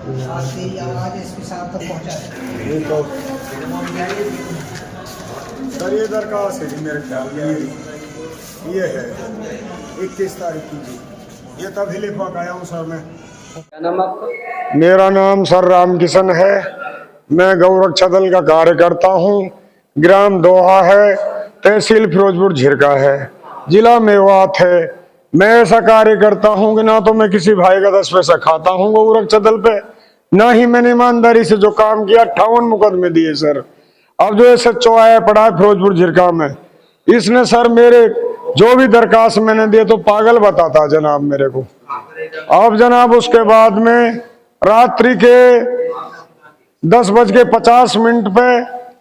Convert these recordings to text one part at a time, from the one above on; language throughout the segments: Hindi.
आते ही आवाज एसपी साहब तक पहुंचा है। ये तो सर ये दरखास्त है जी, मेरे ख्याल में ये है 21 तारीख की जी। ये तभी लिखवा के आया हूँ सर मैं। क्या नाम आपका? मेरा नाम सर राम किशन है। मैं गौरक्षा दल का कार्यकर्ता हूँ। ग्राम दोहा है, तहसील फिरोजपुर झिरका है, जिला मेवात है। मैं ऐसा कार्य करता हूँ कि ना तो मैं किसी भाई का 10 पैसा खाता हूँ गौरक्षा दल पे, ना ही मैंने ईमानदारी से जो काम किया। 58 मुकदमे दिए सर। अब जो SHO आया पड़ा है फिरोजपुर झिरका में, इसने सर मेरे जो भी दरखास्त मैंने दिए तो पागल बताता जनाब मेरे को। अब जनाब उसके बाद में रात्रि के 10:50 पे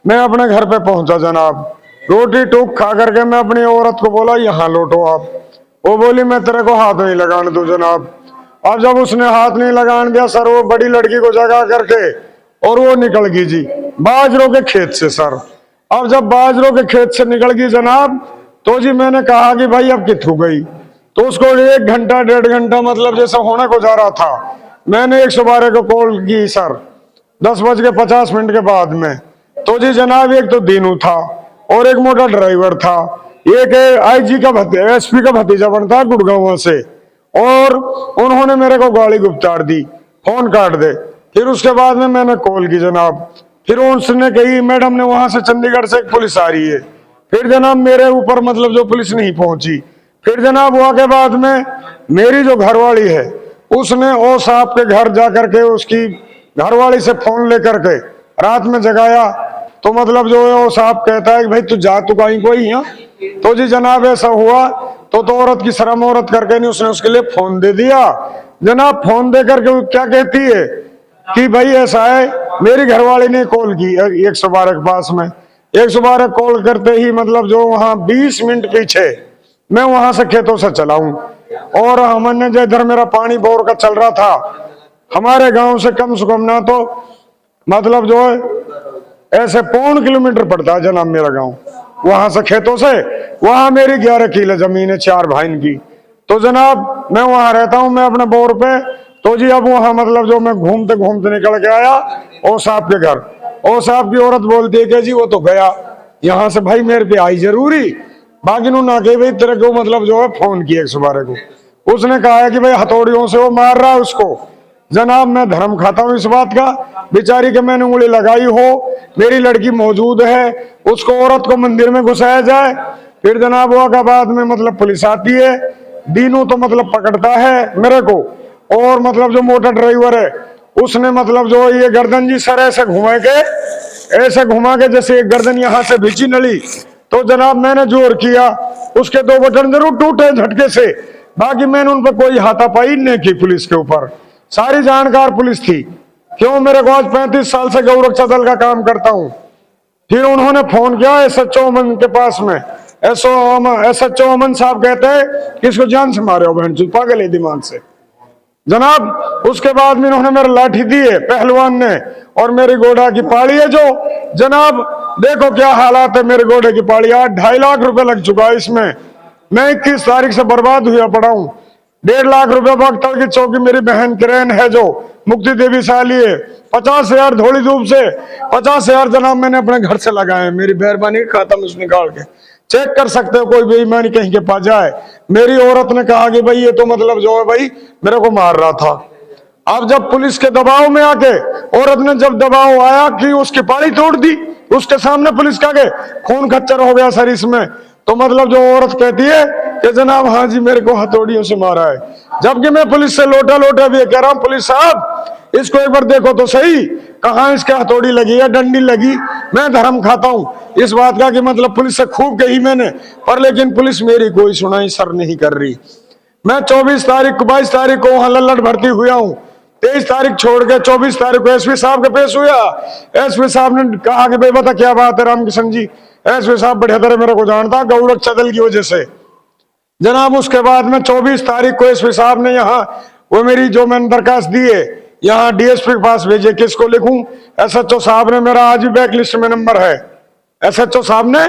मैं अपने घर पे पहुंचा जनाब। रोटी टूक खा करके मैं अपनी औरत को बोला यहाँ लौटो आप। वो बोली मैं तेरे को हाथ नहीं लगाने दूं जनाब। अब जब उसने हाथ नहीं लगाने दिया सर, वो बड़ी लड़की को जगा करके और वो निकल गई जी बाजरों के खेत से सर। अब जब बाजरों के खेत से निकल गई जनाब, तो जी मैंने कहा कि भाई अब किथू गई। तो उसको 1 घंटा 1.5 घंटा मतलब जैसा होने को जा रहा था, मैंने 112 को कॉल की सर 10:50 के बाद में। तो जी जनाब एक तो दीनू था और एक मोटा ड्राइवर था, एक IG का SP का भतीजा बनता है गुड़गांव से, और उन्होंने मेरे को गाली गुप्तार दी, फोन काट दे। फिर उसके बाद में मैंने कॉल की जनाब। फिर उसने कही मैडम ने वहां से चंडीगढ़ से एक पुलिस आ रही है। फिर जनाब मेरे ऊपर मतलब जो पुलिस नहीं पहुंची। फिर जनाब हुआ के बाद में मेरी जो घरवाली है उसने ओ साहब के घर जाकर के उसकी घरवाली से फोन लेकर के रात में जगाया। तो मतलब जो है वो साहब कहता है कि भाई तू जा, तू कहीं कोई यहाँ। तो जी जनाब ऐसा हुआ तो औरत की शर्म औरत करके नहीं, उसने उसके लिए फोन दे दिया जनाब। फोन दे करके क्या कहती है कि भाई ऐसा है, मेरी घरवाली ने कॉल की 112 के पास में। 112 कॉल करते ही मतलब जो वहां 20 मिनट पीछे मैं वहां से खेतों से चला हूं, और हमने जो इधर मेरा पानी बोर का चल रहा था, हमारे गांव से कम से कम ना तो मतलब जो है ऐसे 1.25 किलोमीटर पड़ता है जनाब मेरा गांव। वहां से खेतों से वहां मेरी 11 किलो जमीन है 4 भाई की। तो जनाब मैं वहां रहता हूं, मैं अपने बोर पे। तो जी अब वहां मतलब जो मैं घूमते घूमते निकल के आया ओ साहब के घर। ओ साहब की औरत बोलती है कि जी वो तो गया यहाँ से, भाई मेरे पे आई जरूरी। बाकी नु ना के भाई तेरे को मतलब जो है फोन किया 112 को। उसने कहा है कि भाई हथौड़ियों से वो मार रहा है उसको। जनाब मैं धर्म खाता हूँ इस बात का, बेचारी के मैंने उंगली लगाई हो, मेरी लड़की मौजूद है, उसको औरत को मंदिर में घुसाया जाए। फिर जनाब हुआ का बाद में मतलब पुलिस आती है, दीनू तो मतलब पकड़ता है मेरे को, और मतलब जो मोटा ड्राइवर है उसने मतलब जो ये गर्दन जी सर ऐसे घुमा के जैसे एक गर्दन यहाँ से भिची नली। तो जनाब मैंने जोर किया, उसके 2 बटन जरूर टूटे झटके से, बाकी मैंने उन पर कोई हाथापाई नहीं की। पुलिस के ऊपर सारी जानकार पुलिस थी, क्यों मेरे को आज 35 साल से गौरक्षा दल का काम करता हूँ। फिर उन्होंने फोन किया SHO अमन के पास में। SHO अमन साहब कहते हैं कि इसको जान से मारे हो, बहन पागल है दिमाग से जनाब। उसके बाद में इन्होंने मेरे लाठी दी है पहलवान ने, और मेरी घोड़ा की पाड़ी है जो जनाब देखो क्या हालात है मेरे घोड़े की पाड़ी। 2.5 लाख रुपए लग चुका है इसमें। मैं 21 तारीख से बर्बाद हुआ पड़ा हूँ। 1.5 लाख रुपए बख्तर की चौकी मेरी बहन किरण है जो मुक्ति देवी साली है, 50,000 धोली धूप से 50,000 जनाब मैंने अपने घर से लगाए। मेरी मेहरबानी खाता में निकाल के चेक कर सकते हो, कोई बेईमानी कहीं के पास जाए। मेरी औरत ने कहा कि भाई ये तो मतलब जो है भाई मेरे को मार रहा था। अब जब पुलिस के दबाव में आके औरत ने जब दबाव आया कि उसकी पाड़ी तोड़ दी उसके सामने पुलिस का के खून खच्चर हो गया सर इसमें। तो मतलब जो औरत कहती है कि जनाब हाँ जी मेरे को हथौड़ियों से मारा है, जबकि मैं पुलिस से लोटा भी कह रहा हूँ पुलिस साहब इसको एक बार देखो तो सही, कहाँ इसके हथौड़ी लगी है डंडी लगी। मैं धर्म खाता हूँ इस बात का कि मतलब पुलिस से खूब कही मैंने, पर लेकिन पुलिस मेरी कोई सुनाई सर नहीं कर रही। मैं 22 तारीख को वहां लल्लड़ भर्ती हुआ हूँ। 23 तारीख छोड़ के 24 तारीख को SP साहब के पेश हुआ। SP साहब ने कहा कि भाई बता क्या बात है रामकिशन जी। SP साहब बढ़िया तरह मेरे को जानता गौरक्षा दल की वजह से जनाब। उसके बाद में 24 तारीख को SP साहब ने यहाँ वो मेरी जो मैंने दरखास्त दी है यहाँ DSP के पास भेजे, किसको लिखूं? SHO साहब ने मेरा आज भी बैक लिस्ट में नंबर है। SHO साहब ने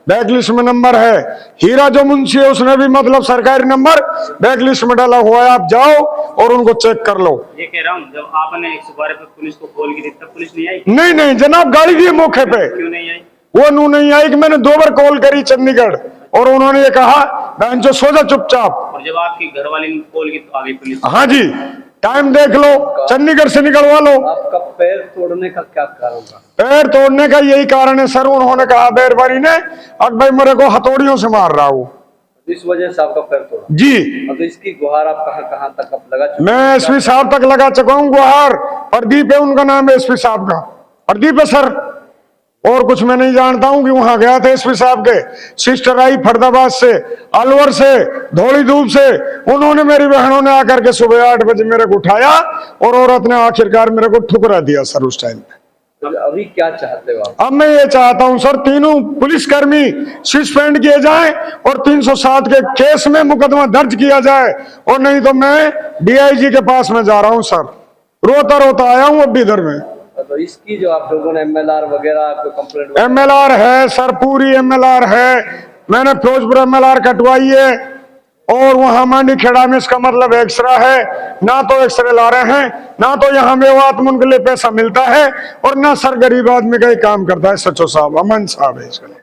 बैक लिस्ट में नंबर है। हीरा जो मुंशी है उसने भी मतलब सरकारी नंबर बैक लिस्ट में डाला हुआ है, आप जाओ और उनको चेक कर लो। ये कह रहा हूँ, जब आपने 112 पे पुलिस को कॉल की थी तब पुलिस नहीं आई? नहीं नहीं जनाब, गाड़ी दी मौके पे। क्यों नहीं आई? वो नू नहीं आई कि मैंने 2 बार कॉल करी चंडीगढ़ और उन्होंने ये कहा बहन जो सो जा चुपचाप। और जब आपकी घरवाली ने कॉल की तो आ गई पुलिस? हाँ जी, टाइम देख लो, चंडीगढ़ से निकलवा लो। आपका पैर तोड़ने का क्या कारण था? पैर तोड़ने का यही कारण है सर, उन्होंने कहा बैरबारी ने अब भाई मेरे को हथौड़ियों से मार रहा हूँ, इस वजह से आपका पैर तोड़ा? जी। अब इसकी गुहार आप कहाँ तक अब लगा चुके? मैं SP साहब तक लगा चुका हूँ गुहार। प्रदीप है उनका नाम है, SP साहब का प्रदीप है सर, और कुछ मैं नहीं जानता हूं कि वहां गया था SP साहब के सिस्टर आई फरीदाबाद से, अलवर से, धौली धूप से, उन्होंने मेरी बहनों ने आकर के सुबह 8 बजे मेरे को उठाया और औरत ने आखिरकार मेरे को ठुकरा दिया सर उस टाइम पे। अभी क्या चाहते हो आप? अब मैं ये चाहता हूं सर, तीनों पुलिसकर्मी सस्पेंड किए जाएं और 307 के केस में मुकदमा दर्ज किया जाए, और नहीं तो मैं DIG के पास में जा रहा हूं सर, रोता रोता आया हूं अब इधर में। तो इसकी जो आप लोगों ने MLR वगैरह कोई कंप्लेंट? MLR है सर, पूरी MLR है, मैंने फिरोजपुर MLR कटवाई है, और वहां मांडी खेड़ा में इसका मतलब एक्सरे है, ना तो एक्सरे ला रहे हैं, ना तो यहाँ मेवात में उनके लिए पैसा मिलता है, और ना सर गरीब आदमी का ही काम करता है। SHO साहब अमन साहब है इसका।